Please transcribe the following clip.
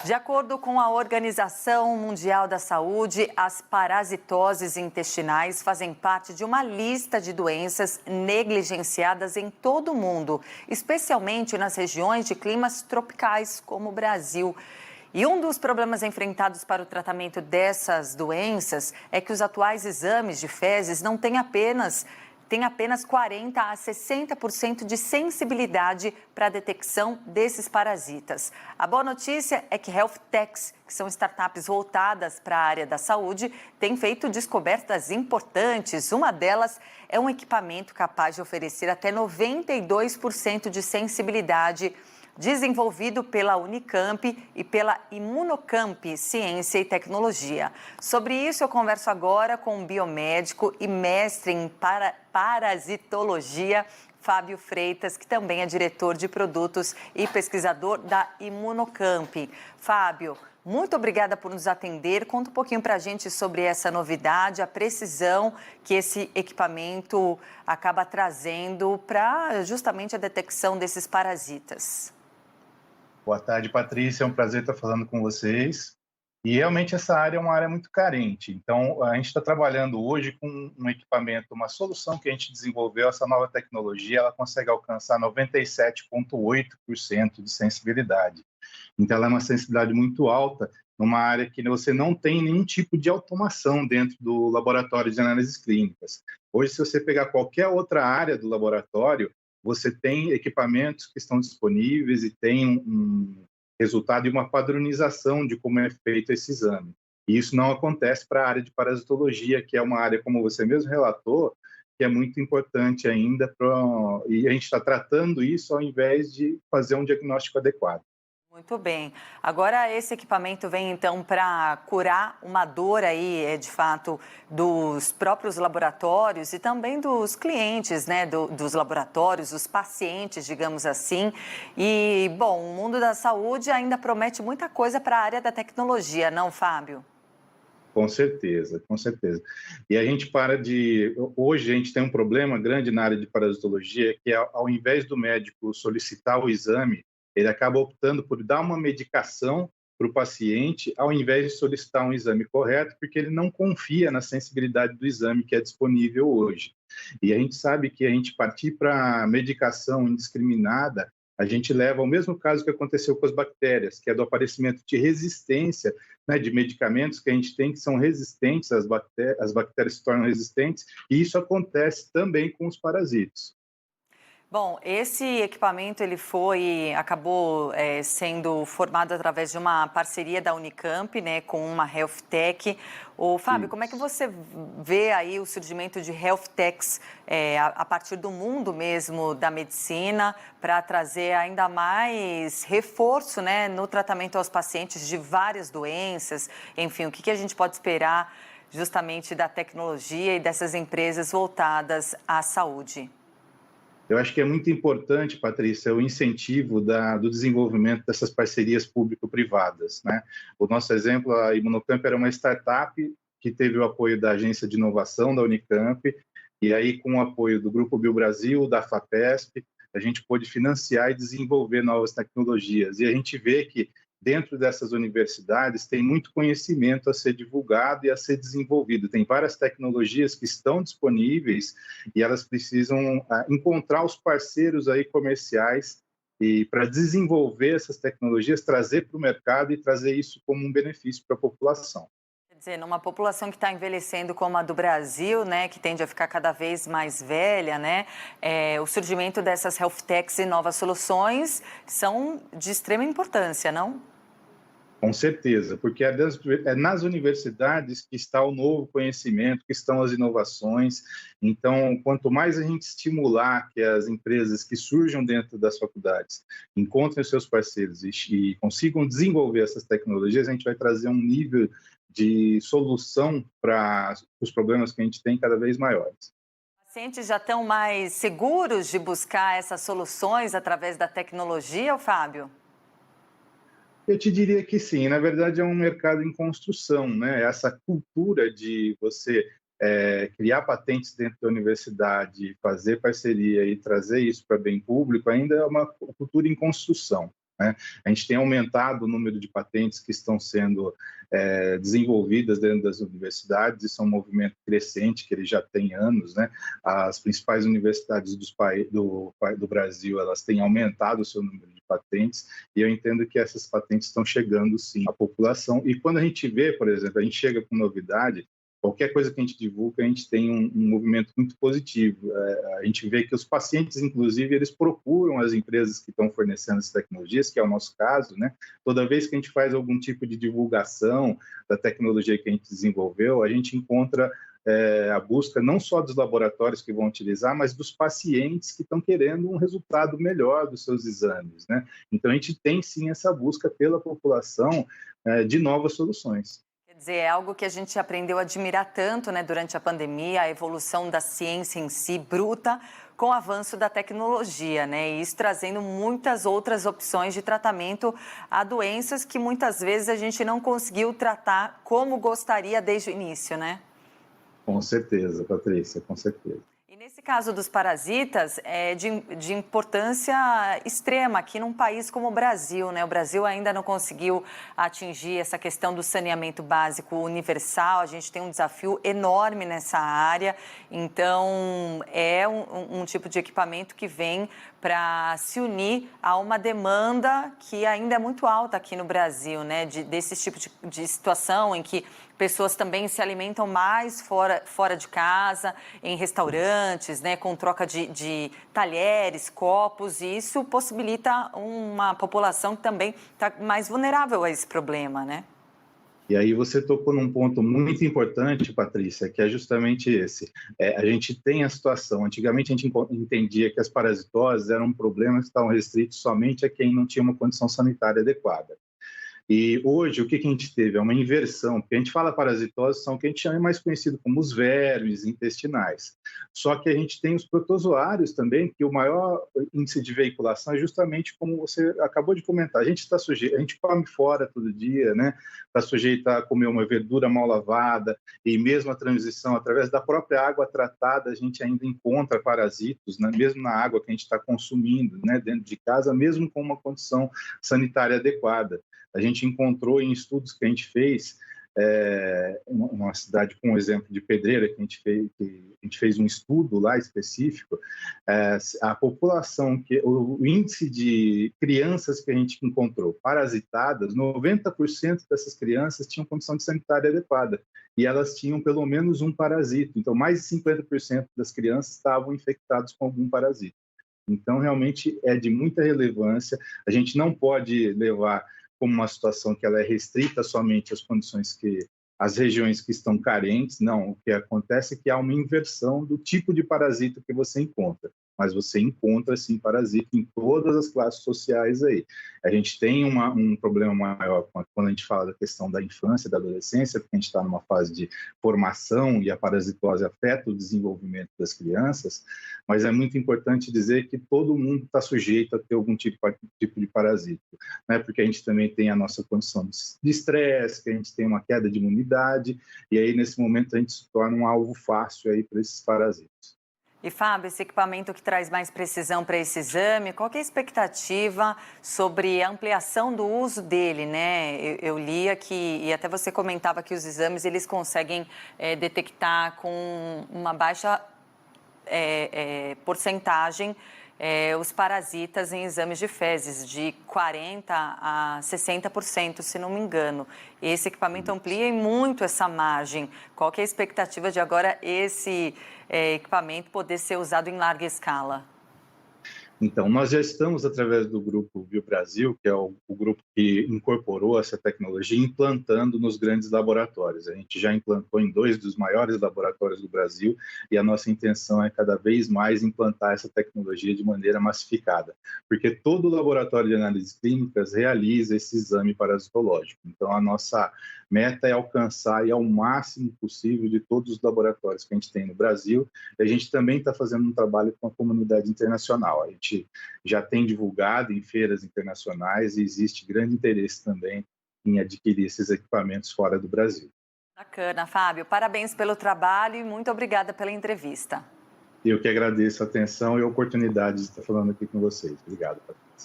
De acordo com a Organização Mundial da Saúde, as parasitoses intestinais fazem parte de uma lista de doenças negligenciadas em todo o mundo, especialmente nas regiões de climas tropicais, como o Brasil. E um dos problemas enfrentados para o tratamento dessas doenças é que os atuais exames de fezes não têm apenas 40 a 60% de sensibilidade para a detecção desses parasitas. A boa notícia é que Health Techs, que são startups voltadas para a área da saúde, têm feito descobertas importantes. Uma delas é um equipamento capaz de oferecer até 92% de sensibilidade, desenvolvido pela Unicamp e pela Imunocamp Ciência e Tecnologia. Sobre isso, eu converso agora com um biomédico e mestre em parasitologia, Fábio Freitas, que também é diretor de produtos e pesquisador da Imunocamp. Fábio, muito obrigada por nos atender. Conta um pouquinho para a gente sobre essa novidade, a precisão que esse equipamento acaba trazendo para justamente a detecção desses parasitas. Boa tarde, Patrícia. É um prazer estar falando com vocês. E realmente essa área é uma área muito carente. Então, a gente está trabalhando hoje com um equipamento, uma solução que a gente desenvolveu, essa nova tecnologia, ela consegue alcançar 97,8% de sensibilidade. Então, ela é uma sensibilidade muito alta, numa área que você não tem nenhum tipo de automação dentro do laboratório de análises clínicas. Hoje, se você pegar qualquer outra área do laboratório, você tem equipamentos que estão disponíveis e tem um resultado e uma padronização de como é feito esse exame. E isso não acontece para a área de parasitologia, que é uma área, como você mesmo relatou, que é muito importante ainda, e a gente está tratando isso ao invés de fazer um diagnóstico adequado. Muito bem. Agora esse equipamento vem então para curar uma dor aí, de fato, dos próprios laboratórios e também dos clientes, né, dos laboratórios, dos pacientes, digamos assim. E, bom, o mundo da saúde ainda promete muita coisa para a área da tecnologia, não, Fábio? Com certeza, com certeza. E a gente hoje a gente tem um problema grande na área de parasitologia, que é, ao invés do médico solicitar o exame, ele acaba optando por dar uma medicação para o paciente, ao invés de solicitar um exame correto, porque ele não confia na sensibilidade do exame que é disponível hoje. E a gente sabe que a gente partir para medicação indiscriminada, a gente leva ao mesmo caso que aconteceu com as bactérias, que é do aparecimento de resistência, né, de medicamentos que a gente tem que são resistentes, as bactérias se tornam resistentes, e isso acontece também com os parasitos. Bom, esse equipamento acabou sendo formado através de uma parceria da Unicamp, né, com uma Health Tech. Ô, Fábio, como é que Isso. você vê aí o surgimento de Health Techs a partir do mundo mesmo da medicina para trazer ainda mais reforço, né, no tratamento aos pacientes de várias doenças? Enfim, o que a gente pode esperar justamente da tecnologia e dessas empresas voltadas à saúde? Eu acho que é muito importante, Patrícia, o incentivo do desenvolvimento dessas parcerias público-privadas, né? O nosso exemplo, a Imunocamp era uma startup que teve o apoio da Agência de Inovação da Unicamp, e aí com o apoio do Grupo Biobrasil, da FAPESP, a gente pôde financiar e desenvolver novas tecnologias. E a gente vê que dentro dessas universidades tem muito conhecimento a ser divulgado e a ser desenvolvido. Tem várias tecnologias que estão disponíveis e elas precisam encontrar os parceiros aí comerciais e para desenvolver essas tecnologias, trazer para o mercado e trazer isso como um benefício para a população. Quer dizer, numa população que está envelhecendo como a do Brasil, né, que tende a ficar cada vez mais velha, né, o surgimento dessas health techs e novas soluções são de extrema importância, não? Com certeza, porque é nas universidades que está o novo conhecimento, que estão as inovações. Então, quanto mais a gente estimular que as empresas que surjam dentro das faculdades encontrem os seus parceiros e consigam desenvolver essas tecnologias, a gente vai trazer um nível de solução para os problemas que a gente tem cada vez maiores. Os pacientes já estão mais seguros de buscar essas soluções através da tecnologia, Fábio? Eu te diria que sim, na verdade é um mercado em construção, né? Essa cultura de você criar patentes dentro da universidade, fazer parceria e trazer isso para bem público ainda é uma cultura em construção. né? A gente tem aumentado o número de patentes que estão sendo desenvolvidas dentro das universidades. Isso é um movimento crescente que ele já tem anos, né? As principais universidades do Brasil, elas têm aumentado o seu número de patentes, e eu entendo que essas patentes estão chegando sim à população. E quando a gente vê, por exemplo, a gente chega com novidade, qualquer coisa que a gente divulga, a gente tem um movimento muito positivo. A gente vê que os pacientes, inclusive, eles procuram as empresas que estão fornecendo essas tecnologias, que é o nosso caso, né? Toda vez que a gente faz algum tipo de divulgação da tecnologia que a gente desenvolveu, a gente encontra a busca não só dos laboratórios que vão utilizar, mas dos pacientes que estão querendo um resultado melhor dos seus exames, né? Então, a gente tem, sim, essa busca pela população de novas soluções. Quer dizer, é algo que a gente aprendeu a admirar tanto, né, durante a pandemia, a evolução da ciência em si, bruta, com o avanço da tecnologia, né? E isso trazendo muitas outras opções de tratamento a doenças que muitas vezes a gente não conseguiu tratar como gostaria desde o início, né? Com certeza, Patrícia, com certeza. E nesse caso dos parasitas, é de importância extrema aqui num país como o Brasil, né? O Brasil ainda não conseguiu atingir essa questão do saneamento básico universal. A gente tem um desafio enorme nessa área. Então, é um tipo de equipamento que vem para se unir a uma demanda que ainda é muito alta aqui no Brasil, né? Desse tipo de situação em que pessoas também se alimentam mais fora de casa, em restaurantes, né, com troca de talheres, copos, e isso possibilita uma população que também está mais vulnerável a esse problema, né? E aí você tocou num ponto muito importante, Patrícia, que é justamente esse. A gente tem a situação, antigamente a gente entendia que as parasitoses eram problemas que estavam restritos somente a quem não tinha uma condição sanitária adequada. E hoje, o que a gente teve? É uma inversão, porque a gente fala parasitose, são o que a gente chama mais conhecido como os vermes intestinais. Só que a gente tem os protozoários também, que o maior índice de veiculação é justamente como você acabou de comentar. A gente está sujeito, a gente come fora todo dia, né? Está sujeito a comer uma verdura mal lavada, e mesmo a transição, através da própria água tratada, a gente ainda encontra parasitos, né? Mesmo na água que a gente está consumindo, né? Dentro de casa, mesmo com uma condição sanitária adequada. A gente encontrou em estudos que a gente fez, uma cidade com um exemplo de Pedreira, que a gente fez um estudo lá específico, a população, o índice de crianças que a gente encontrou parasitadas, 90% dessas crianças tinham condição de sanitária adequada, e elas tinham pelo menos um parasito. Então, mais de 50% das crianças estavam infectadas com algum parasito. Então, realmente é de muita relevância. A gente não pode levar como uma situação que ela é restrita somente às condições às regiões que estão carentes. Não, o que acontece é que há uma inversão do tipo de parasita que você encontra, mas você encontra, sim, parasita em todas as classes sociais aí. A gente tem um problema maior quando a gente fala da questão da infância, da adolescência, porque a gente está numa fase de formação e a parasitose afeta o desenvolvimento das crianças, mas é muito importante dizer que todo mundo está sujeito a ter algum tipo de parasita, né? Porque a gente também tem a nossa condição de estresse, que a gente tem uma queda de imunidade, e aí nesse momento a gente se torna um alvo fácil aí para esses parasitas. E, Fábio, esse equipamento que traz mais precisão para esse exame, qual que é a expectativa sobre a ampliação do uso dele, né? Eu li aqui, e até você comentava que os exames, eles conseguem detectar com uma baixa porcentagem os parasitas em exames de fezes, de 40% a 60%, se não me engano. Esse equipamento amplia muito essa margem. Qual que é a expectativa de agora esse equipamento poder ser usado em larga escala? Então, nós já estamos, através do grupo BioBrasil, que é o grupo que incorporou essa tecnologia, implantando nos grandes laboratórios. A gente já implantou em 2 dos maiores laboratórios do Brasil, e a nossa intenção é cada vez mais implantar essa tecnologia de maneira massificada, porque todo laboratório de análises clínicas realiza esse exame parasitológico. Então, a nossa meta é alcançar ao máximo possível de todos os laboratórios que a gente tem no Brasil, e a gente também está fazendo um trabalho com a comunidade internacional. A gente já tem divulgado em feiras internacionais e existe grande interesse também em adquirir esses equipamentos fora do Brasil. Bacana, Fábio. Parabéns pelo trabalho e muito obrigada pela entrevista. Eu que agradeço a atenção e a oportunidade de estar falando aqui com vocês. Obrigado, Patrícia.